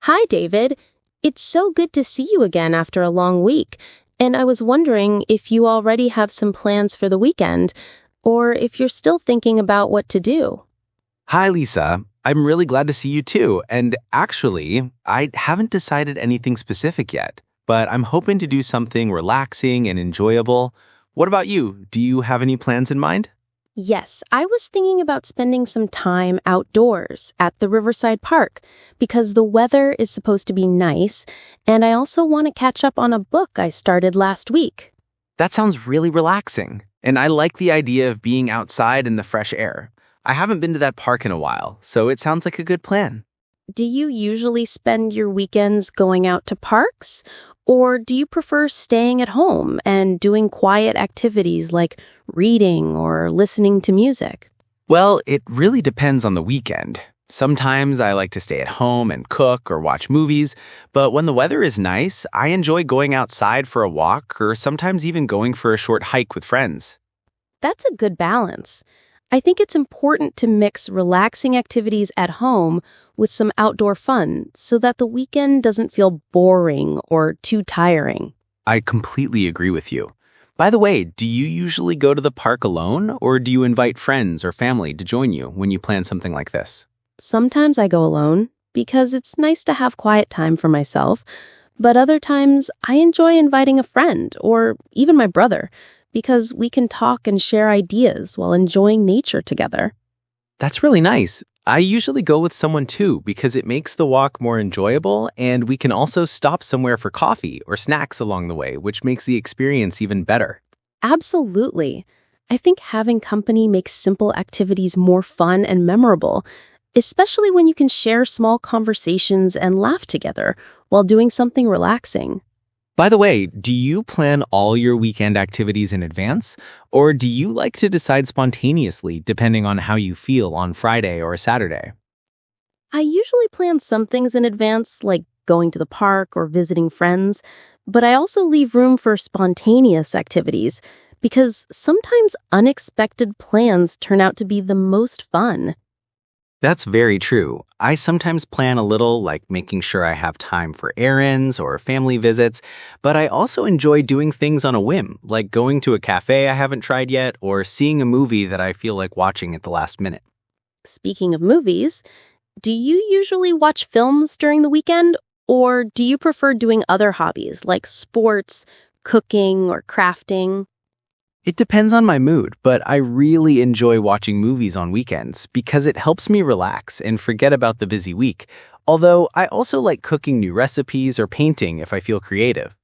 Hi, David. It's so good to see you again after a long week. And I was wondering if you already have some plans for the weekend, or if you're still thinking about what to do. Hi, Lisa. I'm really glad to see you too. And actually, I haven't decided anything specific yet, but I'm hoping to do something relaxing and enjoyable. What about you? Do you have any plans in mind? Yes, I was thinking about spending some time outdoors at the Riverside Park because the weather is supposed to be nice, and I also want to catch up on a book I started last week. That sounds really relaxing. And I like the idea of being outside in the fresh air. I haven't been to that park in a while, so it sounds like a good plan. Do you usually spend your weekends going out to parks, or do you prefer staying at home and doing quiet activities like reading or listening to music? Well, it really depends on the weekend. Sometimes I like to stay at home and cook or watch movies, but when the weather is nice, I enjoy going outside for a walk or sometimes even going for a short hike with friends. That's a good balance. I think it's important to mix relaxing activities at home with some outdoor fun so that the weekend doesn't feel boring or too tiring. I completely agree with you. By the way, do you usually go to the park alone or do you invite friends or family to join you when you plan something like this? Sometimes I go alone because it's nice to have quiet time for myself, but other times I enjoy inviting a friend or even my brother because we can talk and share ideas while enjoying nature together. That's really nice. I usually go with someone too because it makes the walk more enjoyable and we can also stop somewhere for coffee or snacks along the way, which makes the experience even better. Absolutely. I think having company makes simple activities more fun and memorable, especially when you can share small conversations and laugh together while doing something relaxing. By the way, do you plan all your weekend activities in advance or do you like to decide spontaneously depending on how you feel on Friday or Saturday? I usually plan some things in advance, like going to the park or visiting friends, but I also leave room for spontaneous activities because sometimes unexpected plans turn out to be the most fun. That's very true. I sometimes plan a little, like making sure I have time for errands or family visits, but I also enjoy doing things on a whim, like going to a cafe I haven't tried yet or seeing a movie that I feel like watching at the last minute. Speaking of movies, do you usually watch films during the weekend, or do you prefer doing other hobbies like sports, cooking, or crafting? It depends on my mood, but I really enjoy watching movies on weekends because it helps me relax and forget about the busy week. Although I also like cooking new recipes or painting if I feel creative.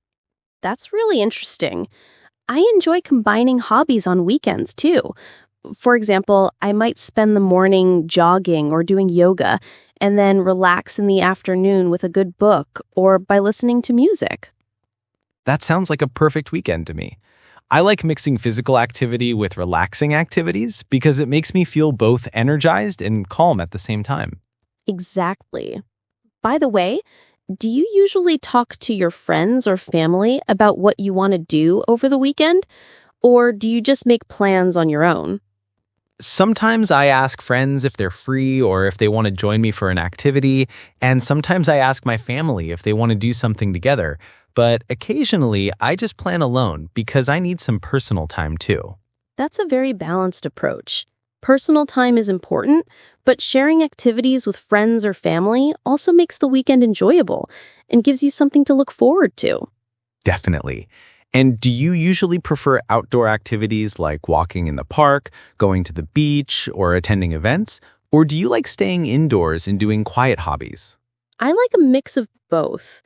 That's really interesting. I enjoy combining hobbies on weekends too. For example, I might spend the morning jogging or doing yoga, and then relax in the afternoon with a good book or by listening to music. That sounds like a perfect weekend to me. I like mixing physical activity with relaxing activities because it makes me feel both energized and calm at the same time. Exactly. By the way, do you usually talk to your friends or family about what you want to do over the weekend? Or do you just make plans on your own? Sometimes I ask friends if they're free or if they want to join me for an activity, and sometimes I ask my family if they want to do something together. But occasionally, I just plan alone because I need some personal time too. That's a very balanced approach. Personal time is important, but sharing activities with friends or family also makes the weekend enjoyable and gives you something to look forward to. Definitely. And do you usually prefer outdoor activities like walking in the park, going to the beach, or attending events? Or do you like staying indoors and doing quiet hobbies? I like a mix of both.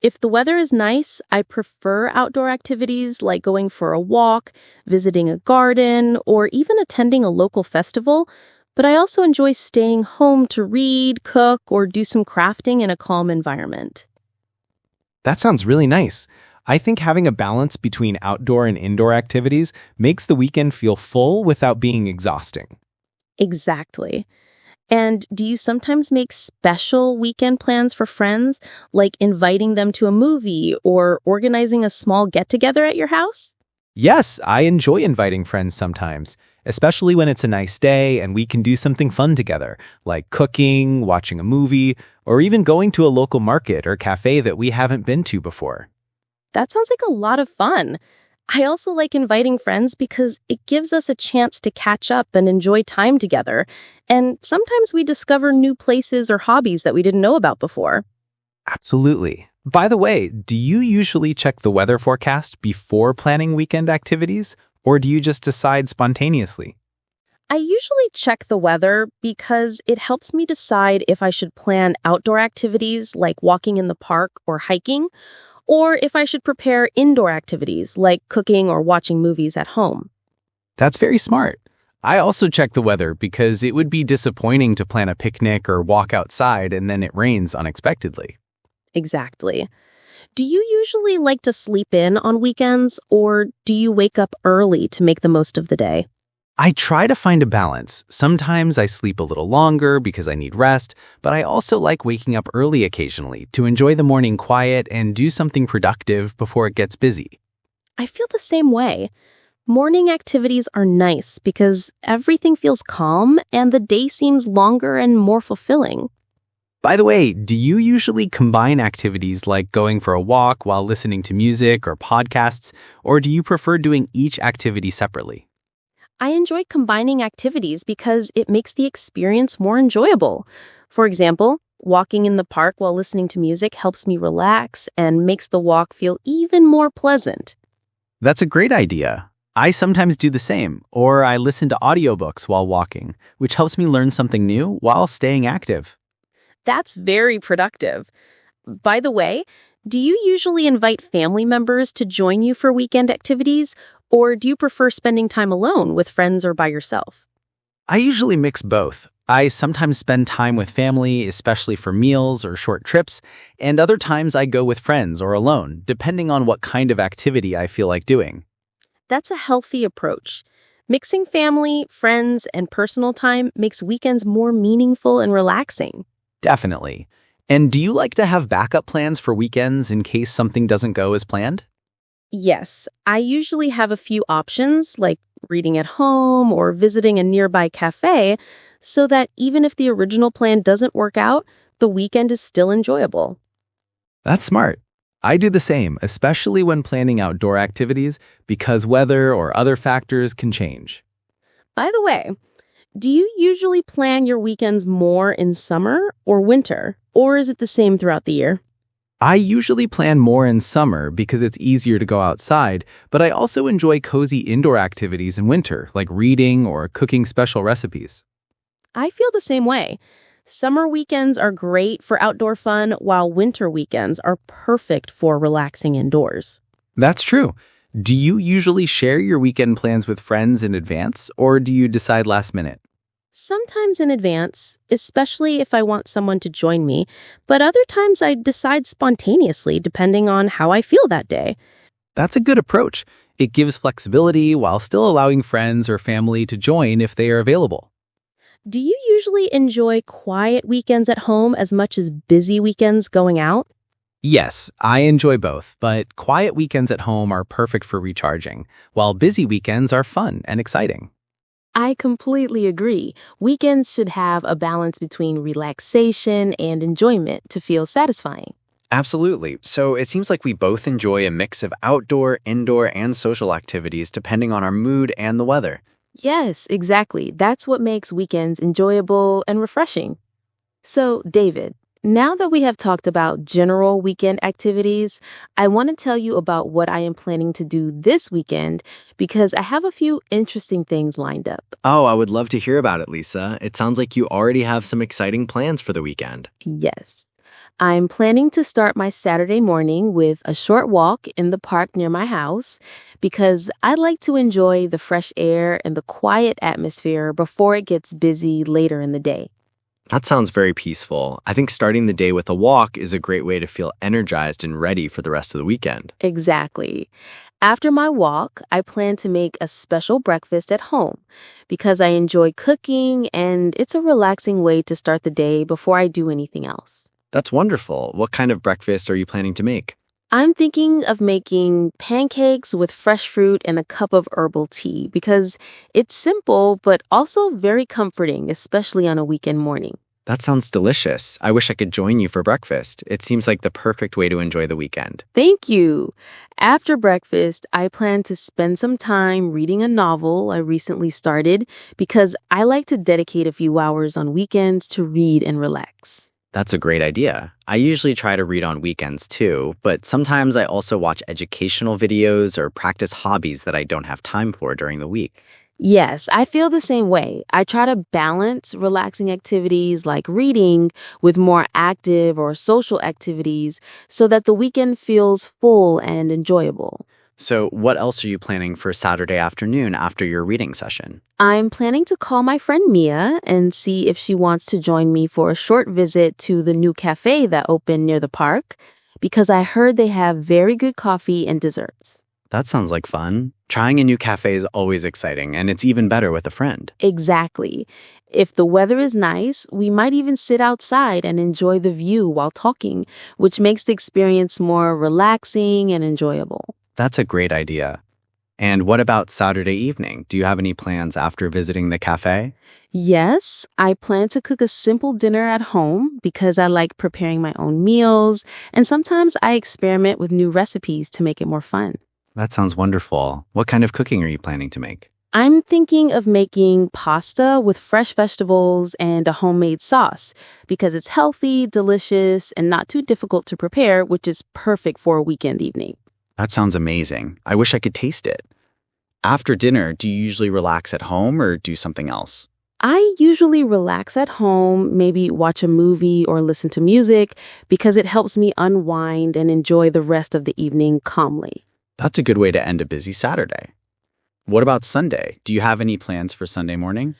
If the weather is nice, I prefer outdoor activities like going for a walk, visiting a garden, or even attending a local festival. But I also enjoy staying home to read, cook, or do some crafting in a calm environment. That sounds really nice. I think having a balance between outdoor and indoor activities makes the weekend feel full without being exhausting. Exactly. And do you sometimes make special weekend plans for friends, like inviting them to a movie or organizing a small get together at your house? Yes, I enjoy inviting friends sometimes, especially when it's a nice day and we can do something fun together, like cooking, watching a movie, or even going to a local market or cafe that we haven't been to before. That sounds like a lot of fun. I also like inviting friends because it gives us a chance to catch up and enjoy time together. And sometimes we discover new places or hobbies that we didn't know about before. Absolutely. By the way, do you usually check the weather forecast before planning weekend activities, or do you just decide spontaneously? I usually check the weather because it helps me decide if I should plan outdoor activities like walking in the park or hiking, or if I should prepare indoor activities like cooking or watching movies at home. That's very smart. I also check the weather because it would be disappointing to plan a picnic or walk outside and then it rains unexpectedly. Exactly. Do you usually like to sleep in on weekends, or do you wake up early to make the most of the day? I try to find a balance. Sometimes I sleep a little longer because I need rest, but I also like waking up early occasionally to enjoy the morning quiet and do something productive before it gets busy. I feel the same way. Morning activities are nice because everything feels calm and the day seems longer and more fulfilling. By the way, do you usually combine activities like going for a walk while listening to music or podcasts, or do you prefer doing each activity separately? I enjoy combining activities because it makes the experience more enjoyable. For example, walking in the park while listening to music helps me relax and makes the walk feel even more pleasant. That's a great idea. I sometimes do the same, or I listen to audiobooks while walking, which helps me learn something new while staying active. That's very productive. By the way, do you usually invite family members to join you for weekend activities, or do you prefer spending time alone with friends or by yourself? I usually mix both. I sometimes spend time with family, especially for meals or short trips, and other times I go with friends or alone, depending on what kind of activity I feel like doing. That's a healthy approach. Mixing family, friends, and personal time makes weekends more meaningful and relaxing. Definitely. And do you like to have backup plans for weekends in case something doesn't go as planned? Yes, I usually have a few options like reading at home or visiting a nearby cafe so that even if the original plan doesn't work out, the weekend is still enjoyable. That's smart. I do the same, especially when planning outdoor activities, because weather or other factors can change. By the way, do you usually plan your weekends more in summer or winter, or is it the same throughout the year? I usually plan more in summer because it's easier to go outside, but I also enjoy cozy indoor activities in winter, like reading or cooking special recipes. I feel the same way. Summer weekends are great for outdoor fun, while winter weekends are perfect for relaxing indoors. That's true. Do you usually share your weekend plans with friends in advance, or do you decide last minute? Sometimes in advance, especially if I want someone to join me, but other times I decide spontaneously depending on how I feel that day. That's a good approach. It gives flexibility while still allowing friends or family to join if they are available. Do you usually enjoy quiet weekends at home as much as busy weekends going out? Yes, I enjoy both, but quiet weekends at home are perfect for recharging, while busy weekends are fun and exciting. I completely agree. Weekends should have a balance between relaxation and enjoyment to feel satisfying. Absolutely. So it seems like we both enjoy a mix of outdoor, indoor, and social activities depending on our mood and the weather. Yes, exactly. That's what makes weekends enjoyable and refreshing. So, David, now that we have talked about general weekend activities, I want to tell you about what I am planning to do this weekend because I have a few interesting things lined up. Oh, I would love to hear about it, Lisa. It sounds like you already have some exciting plans for the weekend. Yes. I'm planning to start my Saturday morning with a short walk in the park near my house because I like to enjoy the fresh air and the quiet atmosphere before it gets busy later in the day. That sounds very peaceful. I think starting the day with a walk is a great way to feel energized and ready for the rest of the weekend. Exactly. After my walk, I plan to make a special breakfast at home because I enjoy cooking and it's a relaxing way to start the day before I do anything else. That's wonderful. What kind of breakfast are you planning to make? I'm thinking of making pancakes with fresh fruit and a cup of herbal tea because it's simple but also very comforting, especially on a weekend morning. That sounds delicious. I wish I could join you for breakfast. It seems like the perfect way to enjoy the weekend. Thank you. After breakfast, I plan to spend some time reading a novel I recently started because I like to dedicate a few hours on weekends to read and relax. That's a great idea. I usually try to read on weekends too, but sometimes I also watch educational videos or practice hobbies that I don't have time for during the week. Yes, I feel the same way. I try to balance relaxing activities like reading with more active or social activities so that the weekend feels full and enjoyable. So, what else are you planning for Saturday afternoon after your reading session? I'm planning to call my friend Mia and see if she wants to join me for a short visit to the new cafe that opened near the park because I heard they have very good coffee and desserts. That sounds like fun. Trying a new cafe is always exciting, and it's even better with a friend. Exactly. If the weather is nice, we might even sit outside and enjoy the view while talking, which makes the experience more relaxing and enjoyable. That's a great idea. And what about Saturday evening? Do you have any plans after visiting the cafe? Yes, I plan to cook a simple dinner at home because I like preparing my own meals, and sometimes I experiment with new recipes to make it more fun. That sounds wonderful. What kind of cooking are you planning to make? I'm thinking of making pasta with fresh vegetables and a homemade sauce because it's healthy, delicious, and not too difficult to prepare, which is perfect for a weekend evening. That sounds amazing. I wish I could taste it. After dinner, do you usually relax at home or do something else? I usually relax at home, maybe watch a movie or listen to music because it helps me unwind and enjoy the rest of the evening calmly. That's a good way to end a busy Saturday. What about Sunday? Do you have any plans for Sunday morning?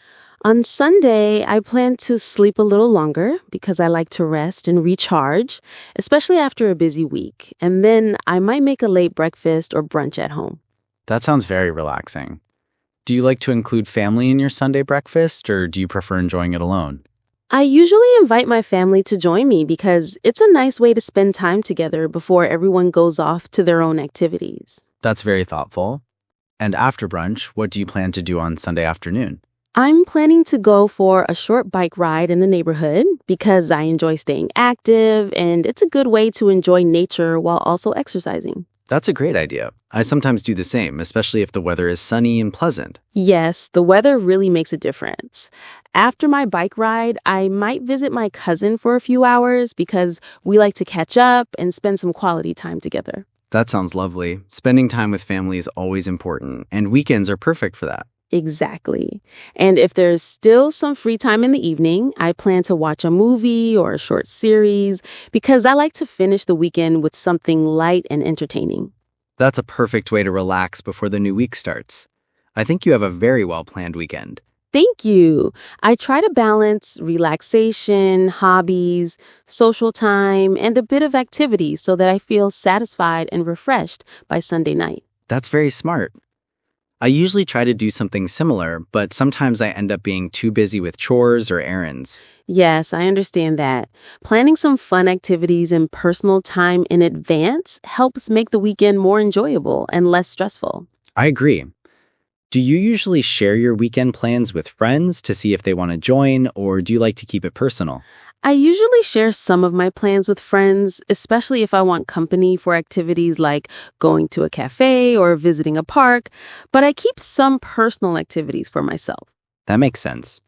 On Sunday, I plan to sleep a little longer because I like to rest and recharge, especially after a busy week. And then I might make a late breakfast or brunch at home. That sounds very relaxing. Do you like to include family in your Sunday breakfast, or do you prefer enjoying it alone? I usually invite my family to join me because it's a nice way to spend time together before everyone goes off to their own activities. That's very thoughtful. And after brunch, what do you plan to do on Sunday afternoon? I'm planning to go for a short bike ride in the neighborhood because I enjoy staying active and it's a good way to enjoy nature while also exercising. That's a great idea. I sometimes do the same, especially if the weather is sunny and pleasant. Yes, the weather really makes a difference. After my bike ride, I might visit my cousin for a few hours because we like to catch up and spend some quality time together. That sounds lovely. Spending time with family is always important, and weekends are perfect for that. Exactly. And if there's still some free time in the evening, I plan to watch a movie or a short series because I like to finish the weekend with something light and entertaining. That's a perfect way to relax before the new week starts. I think you have a very well planned weekend. Thank you. I try to balance relaxation, hobbies, social time, and a bit of activity so that I feel satisfied and refreshed by Sunday night. That's very smart. I usually try to do something similar, but sometimes I end up being too busy with chores or errands. Yes, I understand that. Planning some fun activities and personal time in advance helps make the weekend more enjoyable and less stressful. I agree. Do you usually share your weekend plans with friends to see if they want to join, or do you like to keep it personal? I usually share some of my plans with friends, especially if I want company for activities like going to a cafe or visiting a park, but I keep some personal activities for myself. That makes sense.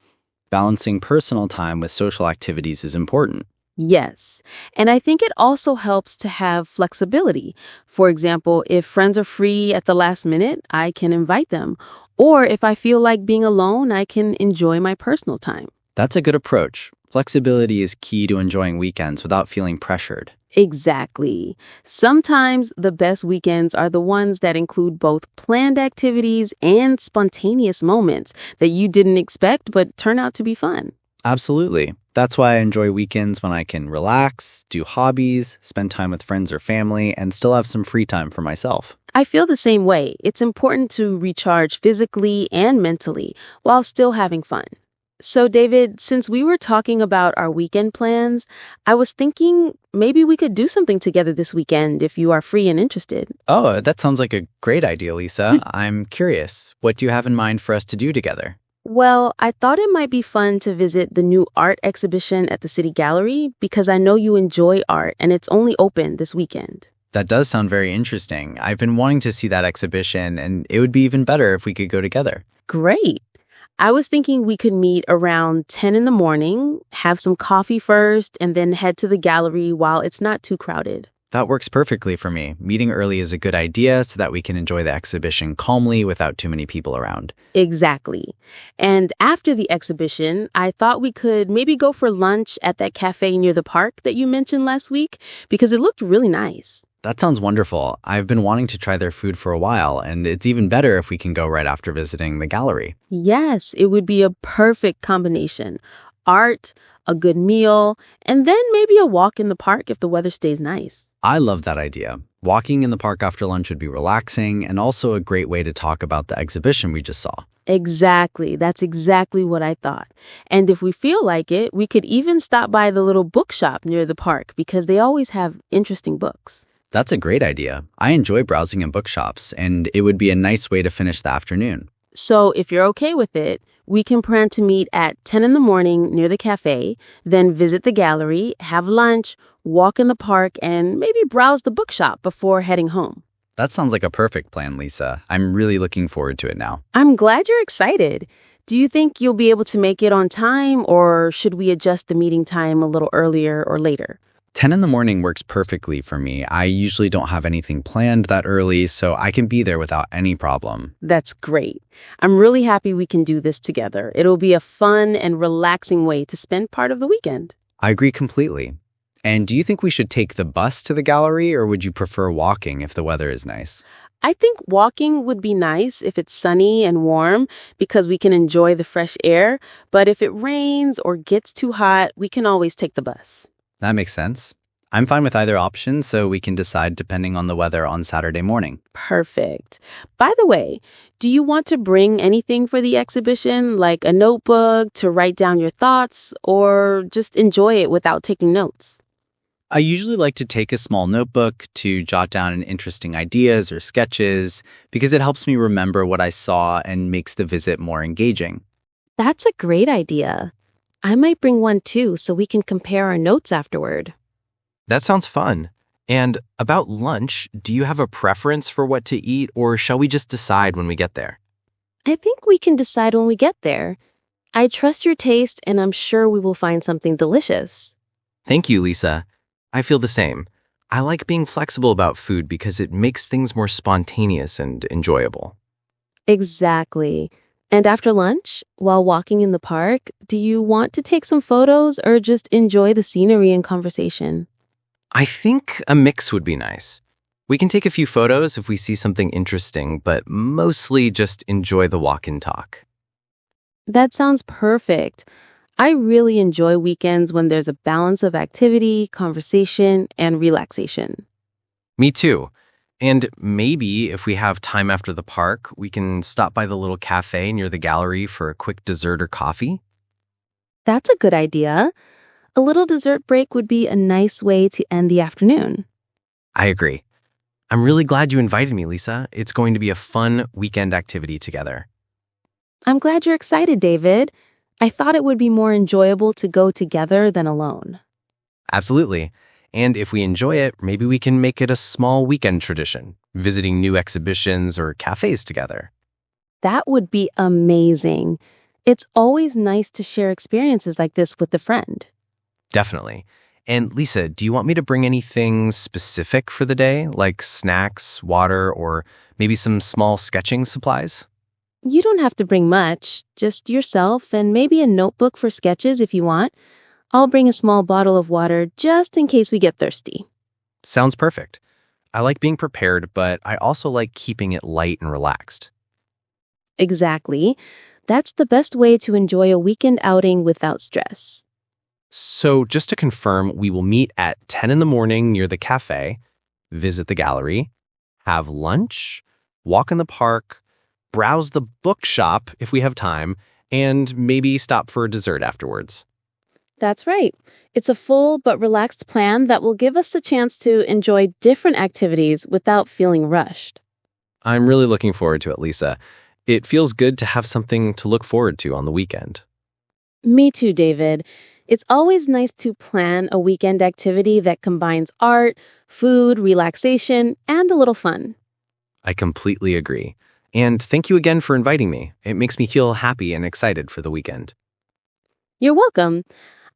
Balancing personal time with social activities is important. Yes, and I think it also helps to have flexibility. For example, if friends are free at the last minute, I can invite them. Or if I feel like being alone, I can enjoy my personal time. That's a good approach. Flexibility is key to enjoying weekends without feeling pressured. Exactly. Sometimes the best weekends are the ones that include both planned activities and spontaneous moments that you didn't expect but turn out to be fun. Absolutely. That's why I enjoy weekends when I can relax, do hobbies, spend time with friends or family, and still have some free time for myself. I feel the same way. It's important to recharge physically and mentally while still having fun. So, David, since we were talking about our weekend plans, I was thinking maybe we could do something together this weekend if you are free and interested. Oh, that sounds like a great idea, Lisa. I'm curious. What do you have in mind for us to do together? Well, I thought it might be fun to visit the new art exhibition at the City Gallery because I know you enjoy art and it's only open this weekend. That does sound very interesting. I've been wanting to see that exhibition, and it would be even better if we could go together. Great. I was thinking we could meet around 10 in the morning, have some coffee first, and then head to the gallery while it's not too crowded. That works perfectly for me. Meeting early is a good idea so that we can enjoy the exhibition calmly without too many people around. Exactly. And after the exhibition, I thought we could maybe go for lunch at that cafe near the park that you mentioned last week because it looked really nice. That sounds wonderful. I've been wanting to try their food for a while, and it's even better if we can go right after visiting the gallery. Yes, it would be a perfect combination. Art, a good meal, and then maybe a walk in the park if the weather stays nice. I love that idea. Walking in the park after lunch would be relaxing and also a great way to talk about the exhibition we just saw. Exactly. That's exactly what I thought. And if we feel like it, we could even stop by the little bookshop near the park because they always have interesting books. That's a great idea. I enjoy browsing in bookshops, and it would be a nice way to finish the afternoon. So if you're okay with it, we can plan to meet at 10 in the morning near the cafe, then visit the gallery, have lunch, walk in the park, and maybe browse the bookshop before heading home. That sounds like a perfect plan, Lisa. I'm really looking forward to it now. I'm glad you're excited. Do you think you'll be able to make it on time, or should we adjust the meeting time a little earlier or later? 10 in the morning works perfectly for me. I usually don't have anything planned that early, so I can be there without any problem. That's great. I'm really happy we can do this together. It'll be a fun and relaxing way to spend part of the weekend. I agree completely. And do you think we should take the bus to the gallery, or would you prefer walking if the weather is nice? I think walking would be nice if it's sunny and warm because we can enjoy the fresh air. But if it rains or gets too hot, we can always take the bus. That makes sense. I'm fine with either option, so we can decide depending on the weather on Saturday morning. Perfect. By the way, do you want to bring anything for the exhibition, like a notebook to write down your thoughts, or just enjoy it without taking notes? I usually like to take a small notebook to jot down interesting ideas or sketches because it helps me remember what I saw and makes the visit more engaging. That's a great idea. I might bring one too so we can compare our notes afterward. That sounds fun. And about lunch, do you have a preference for what to eat, or shall we just decide when we get there? I think we can decide when we get there. I trust your taste and I'm sure we will find something delicious. Thank you, Lisa. I feel the same. I like being flexible about food because it makes things more spontaneous and enjoyable. Exactly. And after lunch, while walking in the park, do you want to take some photos or just enjoy the scenery and conversation? I think a mix would be nice. We can take a few photos if we see something interesting, but mostly just enjoy the walk and talk. That sounds perfect. I really enjoy weekends when there's a balance of activity, conversation, and relaxation. Me too. And maybe if we have time after the park, we can stop by the little cafe near the gallery for a quick dessert or coffee. That's a good idea. A little dessert break would be a nice way to end the afternoon. I agree. I'm really glad you invited me, Lisa. It's going to be a fun weekend activity together. I'm glad you're excited, David. I thought it would be more enjoyable to go together than alone. Absolutely. And if we enjoy it, maybe we can make it a small weekend tradition, visiting new exhibitions or cafes together. That would be amazing. It's always nice to share experiences like this with a friend. Definitely. And Lisa, do you want me to bring anything specific for the day, like snacks, water, or maybe some small sketching supplies? You don't have to bring much, just yourself and maybe a notebook for sketches if you want. I'll bring a small bottle of water just in case we get thirsty. Sounds perfect. I like being prepared, but I also like keeping it light and relaxed. Exactly. That's the best way to enjoy a weekend outing without stress. So just to confirm, we will meet at 10 in the morning near the cafe, visit the gallery, have lunch, walk in the park, browse the bookshop if we have time, and maybe stop for dessert afterwards. That's right. It's a full but relaxed plan that will give us the chance to enjoy different activities without feeling rushed. I'm really looking forward to it, Lisa. It feels good to have something to look forward to on the weekend. Me too, David. It's always nice to plan a weekend activity that combines art, food, relaxation, and a little fun. I completely agree. And thank you again for inviting me. It makes me feel happy and excited for the weekend. You're welcome.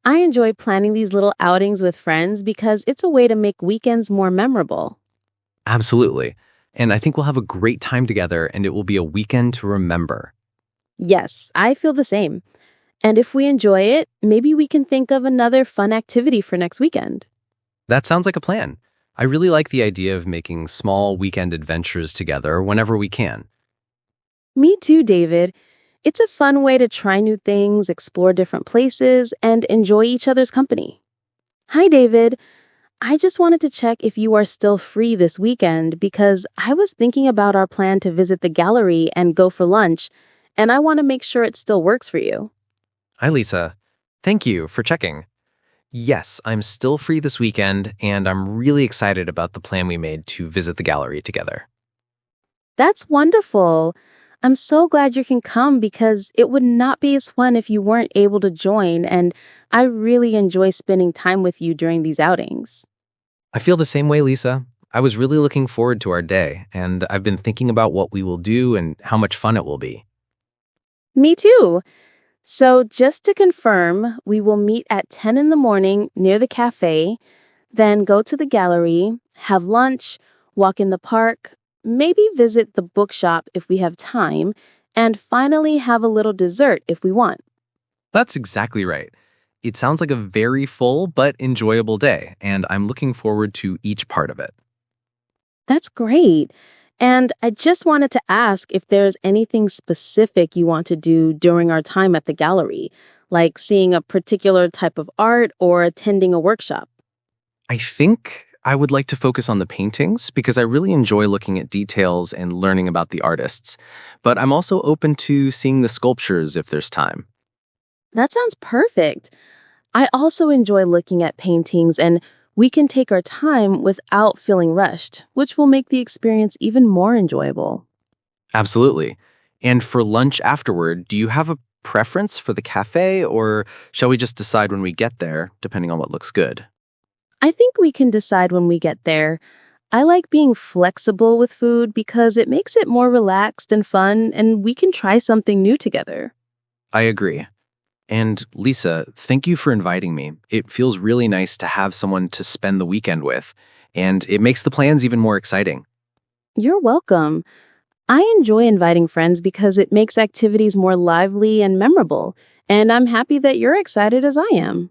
I enjoy planning these little outings with friends because it's a way to make weekends more memorable. Absolutely. And I think we'll have a great time together, and it will be a weekend to remember. Yes, I feel the same. And if we enjoy it, maybe we can think of another fun activity for next weekend. That sounds like a plan. I really like the idea of making small weekend adventures together whenever we can. Me too, David. It's a fun way to try new things, explore different places, and enjoy each other's company. Hi, David. I just wanted to check if you are still free this weekend because I was thinking about our plan to visit the gallery and go for lunch, and I want to make sure it still works for you. Hi, Lisa. Thank you for checking. Yes, I'm still free this weekend, and I'm really excited about the plan we made to visit the gallery together. That's wonderful. I'm so glad you can come because it would not be as fun if you weren't able to join, and I really enjoy spending time with you during these outings. I feel the same way, Lisa. I was really looking forward to our day, and I've been thinking about what we will do and how much fun it will be. Me too. So just to confirm, we will meet at 10 in the morning near the cafe, then go to the gallery, have lunch, walk in the park, maybe visit the bookshop if we have time, and finally have a little dessert if we want. That's exactly right. It sounds like a very full but enjoyable day, and I'm looking forward to each part of it. That's great. And I just wanted to ask if there's anything specific you want to do during our time at the gallery, like seeing a particular type of art or attending a workshop. I think I would like to focus on the paintings because I really enjoy looking at details and learning about the artists, but I'm also open to seeing the sculptures if there's time. That sounds perfect. I also enjoy looking at paintings, and we can take our time without feeling rushed, which will make the experience even more enjoyable. Absolutely. And for lunch afterward, do you have a preference for the cafe, or shall we just decide when we get there, depending on what looks good? I think we can decide when we get there. I like being flexible with food because it makes it more relaxed and fun, and we can try something new together. I agree. And Lisa, thank you for inviting me. It feels really nice to have someone to spend the weekend with, and it makes the plans even more exciting. You're welcome. I enjoy inviting friends because it makes activities more lively and memorable, and I'm happy that you're excited as I am.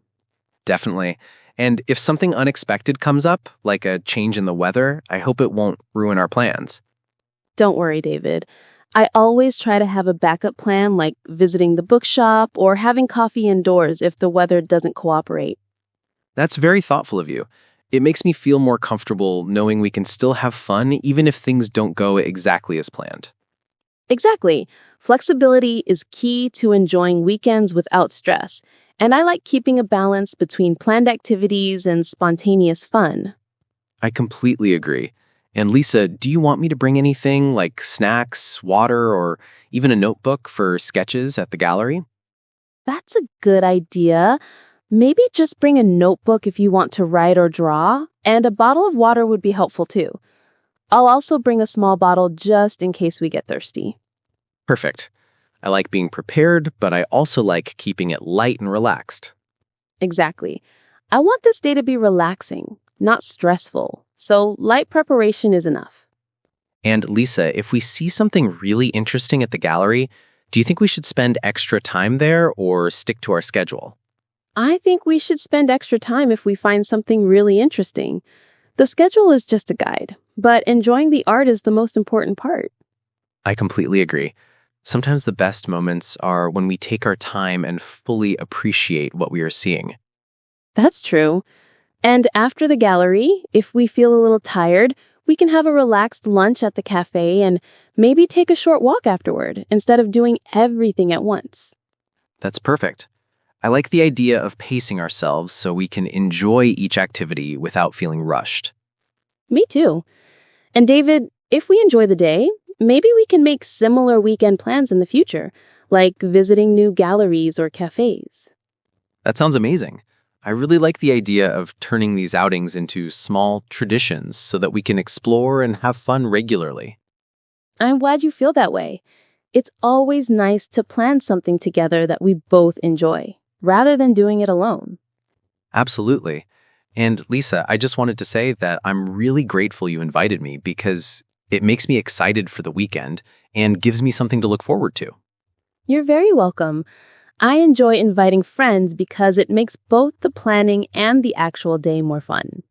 Definitely. And if something unexpected comes up, like a change in the weather, I hope it won't ruin our plans. Don't worry, David. I always try to have a backup plan like visiting the bookshop or having coffee indoors if the weather doesn't cooperate. That's very thoughtful of you. It makes me feel more comfortable knowing we can still have fun even if things don't go exactly as planned. Exactly. Flexibility is key to enjoying weekends without stress, and I like keeping a balance between planned activities and spontaneous fun. I completely agree. And Lisa, do you want me to bring anything like snacks, water, or even a notebook for sketches at the gallery? That's a good idea. Maybe just bring a notebook if you want to write or draw, and a bottle of water would be helpful too. I'll also bring a small bottle just in case we get thirsty. Perfect. I like being prepared, but I also like keeping it light and relaxed. Exactly. I want this day to be relaxing, not stressful, so light preparation is enough. And Lisa, if we see something really interesting at the gallery, do you think we should spend extra time there or stick to our schedule? I think we should spend extra time if we find something really interesting. The schedule is just a guide, but enjoying the art is the most important part. I completely agree. Sometimes the best moments are when we take our time and fully appreciate what we are seeing. That's true. And after the gallery, if we feel a little tired, we can have a relaxed lunch at the cafe and maybe take a short walk afterward instead of doing everything at once. That's perfect. I like the idea of pacing ourselves so we can enjoy each activity without feeling rushed. Me too. And David, if we enjoy the day, maybe we can make similar weekend plans in the future, like visiting new galleries or cafes. That sounds amazing. I really like the idea of turning these outings into small traditions so that we can explore and have fun regularly. I'm glad you feel that way. It's always nice to plan something together that we both enjoy, rather than doing it alone. Absolutely. And Lisa, I just wanted to say that I'm really grateful you invited me because it makes me excited for the weekend and gives me something to look forward to. You're very welcome. I enjoy inviting friends because it makes both the planning and the actual day more fun.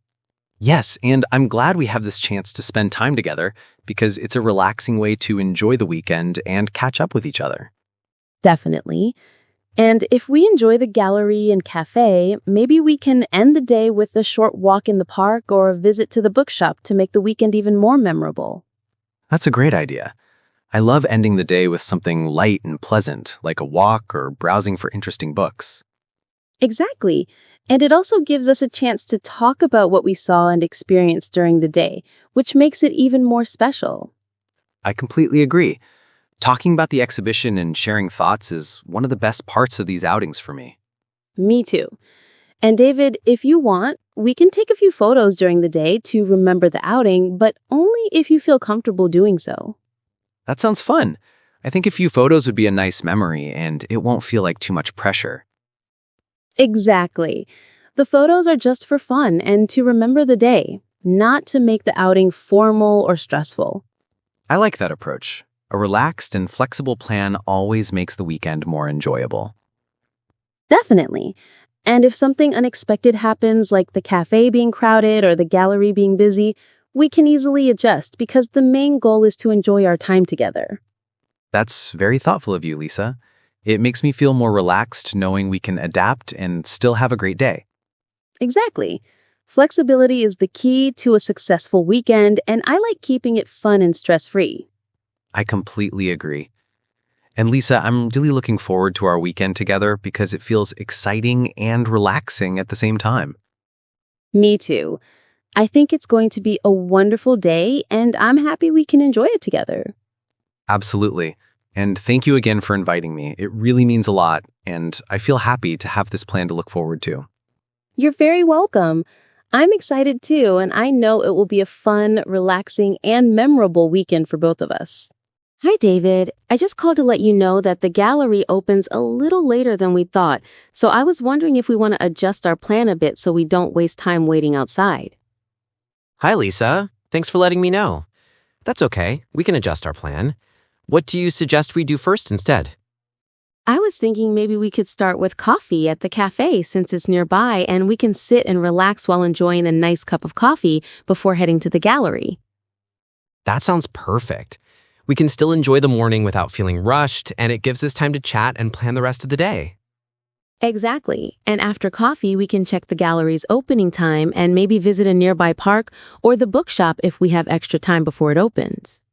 Yes, and I'm glad we have this chance to spend time together because it's a relaxing way to enjoy the weekend and catch up with each other. Definitely. And if we enjoy the gallery and cafe, maybe we can end the day with a short walk in the park or a visit to the bookshop to make the weekend even more memorable. That's a great idea. I love ending the day with something light and pleasant, like a walk or browsing for interesting books. Exactly. And it also gives us a chance to talk about what we saw and experienced during the day, which makes it even more special. I completely agree. Talking about the exhibition and sharing thoughts is one of the best parts of these outings for me. Me too. And David, if you want, we can take a few photos during the day to remember the outing, but only if you feel comfortable doing so. That sounds fun. I think a few photos would be a nice memory and it won't feel like too much pressure. Exactly. The photos are just for fun and to remember the day, not to make the outing formal or stressful. I like that approach. A relaxed and flexible plan always makes the weekend more enjoyable. Definitely. And if something unexpected happens, like the cafe being crowded or the gallery being busy, we can easily adjust because the main goal is to enjoy our time together. That's very thoughtful of you, Lisa. It makes me feel more relaxed knowing we can adapt and still have a great day. Exactly. Flexibility is the key to a successful weekend, and I like keeping it fun and stress-free. I completely agree. And Lisa, I'm really looking forward to our weekend together because it feels exciting and relaxing at the same time. Me too. I think it's going to be a wonderful day, and I'm happy we can enjoy it together. Absolutely. And thank you again for inviting me. It really means a lot, and I feel happy to have this plan to look forward to. You're very welcome. I'm excited too, and I know it will be a fun, relaxing, and memorable weekend for both of us. Hi, David. I just called to let you know that the gallery opens a little later than we thought, so I was wondering if we want to adjust our plan a bit so we don't waste time waiting outside. Hi, Lisa. Thanks for letting me know. That's okay. We can adjust our plan. What do you suggest we do first instead? I was thinking maybe we could start with coffee at the cafe since it's nearby and we can sit and relax while enjoying a nice cup of coffee before heading to the gallery. That sounds perfect. We can still enjoy the morning without feeling rushed, and it gives us time to chat and plan the rest of the day. Exactly. And after coffee, we can check the gallery's opening time and maybe visit a nearby park or the bookshop if we have extra time before it opens.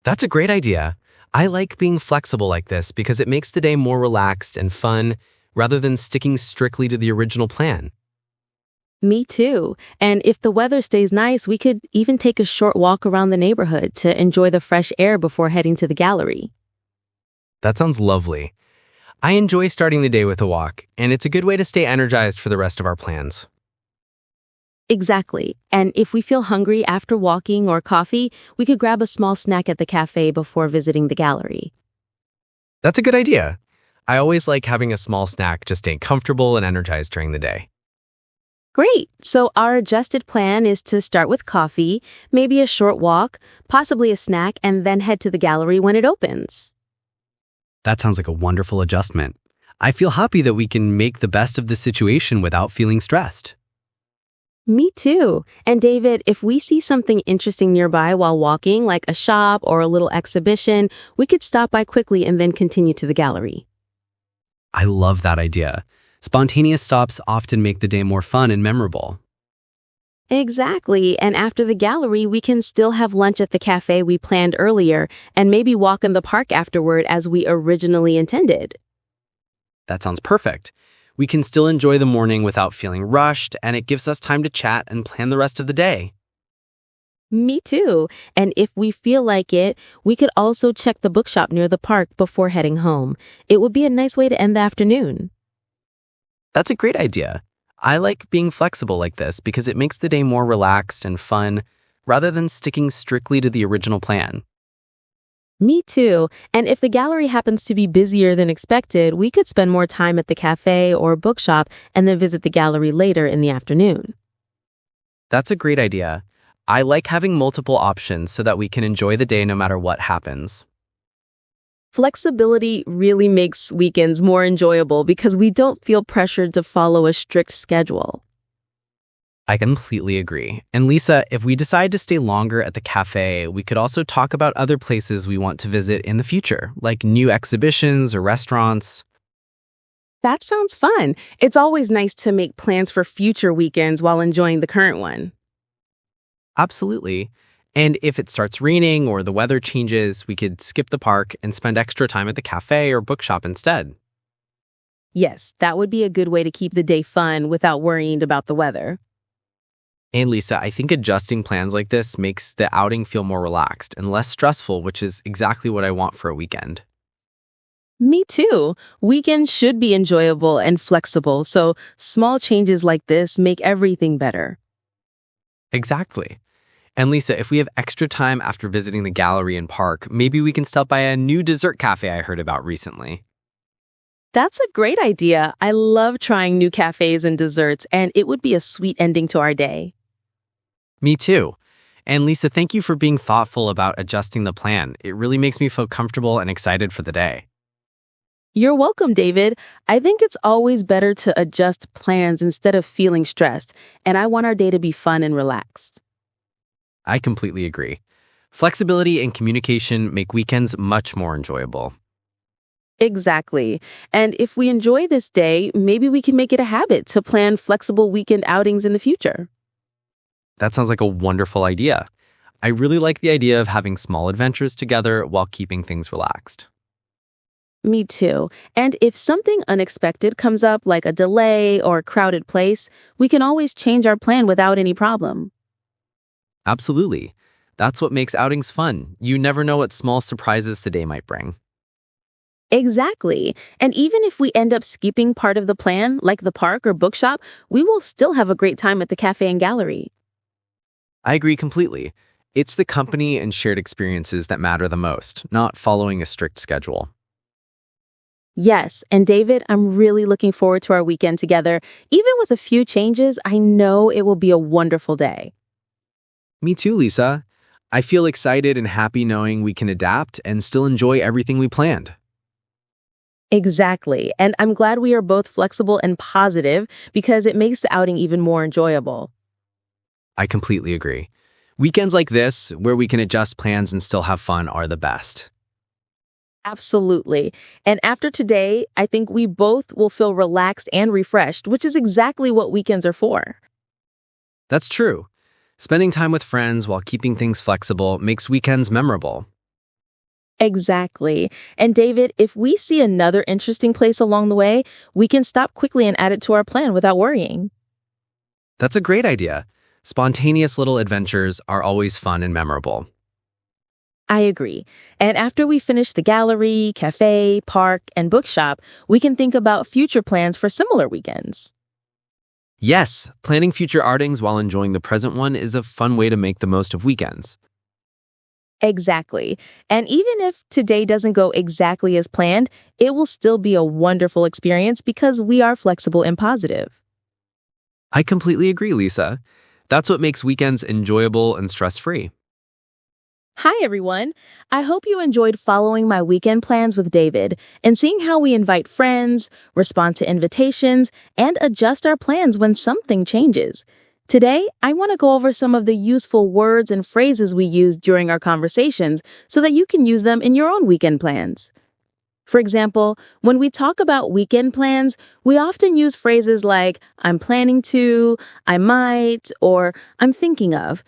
That's a great idea. I like being flexible like this because it makes the day more relaxed and fun rather than sticking strictly to the original plan. Me too. And if the weather stays nice, we could even take a short walk around the neighborhood to enjoy the fresh air before heading to the gallery. That sounds lovely. I enjoy starting the day with a walk, and it's a good way to stay energized for the rest of our plans. Exactly. And if we feel hungry after walking or coffee, we could grab a small snack at the cafe before visiting the gallery. That's a good idea. I always like having a small snack to stay comfortable and energized during the day. Great. So our adjusted plan is to start with coffee, maybe a short walk, possibly a snack, and then head to the gallery when it opens. That sounds like a wonderful adjustment. I feel happy that we can make the best of the situation without feeling stressed. Me too. And David, if we see something interesting nearby while walking, like a shop or a little exhibition, we could stop by quickly and then continue to the gallery. I love that idea. Spontaneous stops often make the day more fun and memorable. Exactly. And after the gallery, we can still have lunch at the cafe we planned earlier and maybe walk in the park afterward as we originally intended. That sounds perfect. We can still enjoy the morning without feeling rushed, and it gives us time to chat and plan the rest of the day. Me too. And if we feel like it, we could also check the bookshop near the park before heading home. It would be a nice way to end the afternoon. That's a great idea. I like being flexible like this because it makes the day more relaxed and fun rather than sticking strictly to the original plan. Me too. And if the gallery happens to be busier than expected, we could spend more time at the cafe or bookshop and then visit the gallery later in the afternoon. That's a great idea. I like having multiple options so that we can enjoy the day no matter what happens. Flexibility really makes weekends more enjoyable because we don't feel pressured to follow a strict schedule. I completely agree. And Lisa, if we decide to stay longer at the cafe, we could also talk about other places we want to visit in the future, like new exhibitions or restaurants. That sounds fun. It's always nice to make plans for future weekends while enjoying the current one. Absolutely. And if it starts raining or the weather changes, we could skip the park and spend extra time at the cafe or bookshop instead. Yes, that would be a good way to keep the day fun without worrying about the weather. And Lisa, I think adjusting plans like this makes the outing feel more relaxed and less stressful, which is exactly what I want for a weekend. Me too. Weekends should be enjoyable and flexible, so small changes like this make everything better. Exactly. And Lisa, if we have extra time after visiting the gallery and park, maybe we can stop by a new dessert cafe I heard about recently. That's a great idea. I love trying new cafes and desserts, and it would be a sweet ending to our day. Me too. And Lisa, thank you for being thoughtful about adjusting the plan. It really makes me feel comfortable and excited for the day. You're welcome, David. I think it's always better to adjust plans instead of feeling stressed, and I want our day to be fun and relaxed. I completely agree. Flexibility and communication make weekends much more enjoyable. Exactly. And if we enjoy this day, maybe we can make it a habit to plan flexible weekend outings in the future. That sounds like a wonderful idea. I really like the idea of having small adventures together while keeping things relaxed. Me too. And if something unexpected comes up, like a delay or a crowded place, we can always change our plan without any problem. Absolutely. That's what makes outings fun. You never know what small surprises the day might bring. Exactly. And even if we end up skipping part of the plan, like the park or bookshop, we will still have a great time at the cafe and gallery. I agree completely. It's the company and shared experiences that matter the most, not following a strict schedule. Yes, and David, I'm really looking forward to our weekend together. Even with a few changes, I know it will be a wonderful day. Me too, Lisa. I feel excited and happy knowing we can adapt and still enjoy everything we planned. Exactly. And I'm glad we are both flexible and positive because it makes the outing even more enjoyable. I completely agree. Weekends like this, where we can adjust plans and still have fun, are the best. Absolutely. And after today, I think we both will feel relaxed and refreshed, which is exactly what weekends are for. That's true. Spending time with friends while keeping things flexible makes weekends memorable. Exactly. And David, if we see another interesting place along the way, we can stop quickly and add it to our plan without worrying. That's a great idea. Spontaneous little adventures are always fun and memorable. I agree. And after we finish the gallery, cafe, park, and bookshop, we can think about future plans for similar weekends. Yes, planning future outings while enjoying the present one is a fun way to make the most of weekends. Exactly. And even if today doesn't go exactly as planned, it will still be a wonderful experience because we are flexible and positive. I completely agree, Lisa. That's what makes weekends enjoyable and stress-free. Hi, everyone. I hope you enjoyed following my weekend plans with David and seeing how we invite friends, respond to invitations, and adjust our plans when something changes. Today, I want to go over some of the useful words and phrases we use during our conversations so that you can use them in your own weekend plans. For example, when we talk about weekend plans, we often use phrases like, I'm planning to, I might, or I'm thinking of.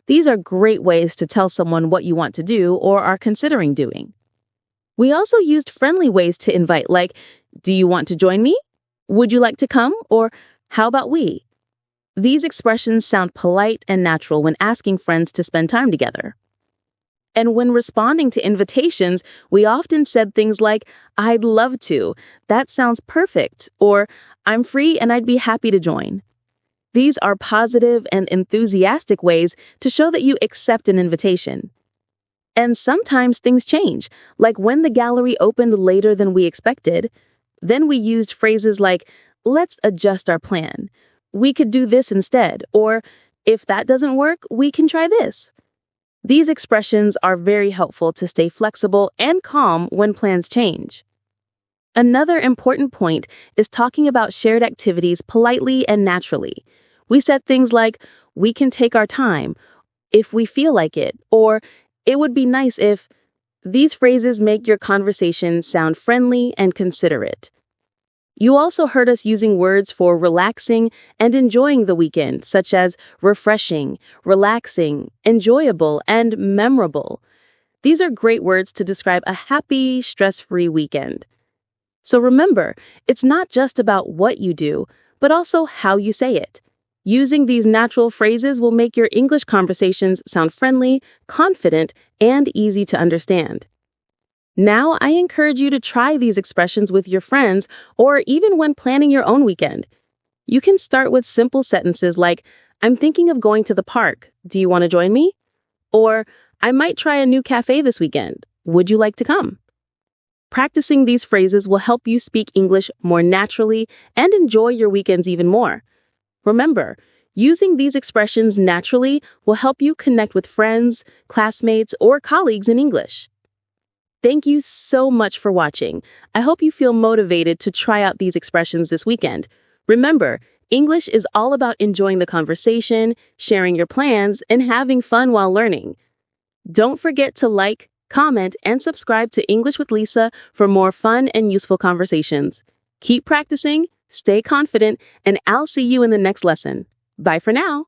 These are great ways to tell someone what you want to do or are considering doing. We also used friendly ways to invite, like, Do you want to join me? Would you like to come? Or how about we? These expressions sound polite and natural when asking friends to spend time together. And when responding to invitations, we often said things like, I'd love to, that sounds perfect, or I'm free and I'd be happy to join. These are positive and enthusiastic ways to show that you accept an invitation. And sometimes things change, like when the gallery opened later than we expected. Then we used phrases like, let's adjust our plan. We could do this instead, or if that doesn't work, we can try this. These expressions are very helpful to stay flexible and calm when plans change. Another important point is talking about shared activities politely and naturally. We said things like, we can take our time, if we feel like it, or it would be nice if. These phrases make your conversation sound friendly and considerate. You also heard us using words for relaxing and enjoying the weekend, such as refreshing, relaxing, enjoyable, and memorable. These are great words to describe a happy, stress-free weekend. So remember, it's not just about what you do, but also how you say it. Using these natural phrases will make your English conversations sound friendly, confident, and easy to understand. Now, I encourage you to try these expressions with your friends or even when planning your own weekend. You can start with simple sentences like, I'm thinking of going to the park. Do you want to join me? Or, I might try a new cafe this weekend. Would you like to come? Practicing these phrases will help you speak English more naturally and enjoy your weekends even more. Remember, using these expressions naturally will help you connect with friends, classmates, or colleagues in English. Thank you so much for watching. I hope you feel motivated to try out these expressions this weekend. Remember, English is all about enjoying the conversation, sharing your plans, and having fun while learning. Don't forget to like, comment, and subscribe to English with Lisa for more fun and useful conversations. Keep practicing, stay confident, and I'll see you in the next lesson. Bye for now.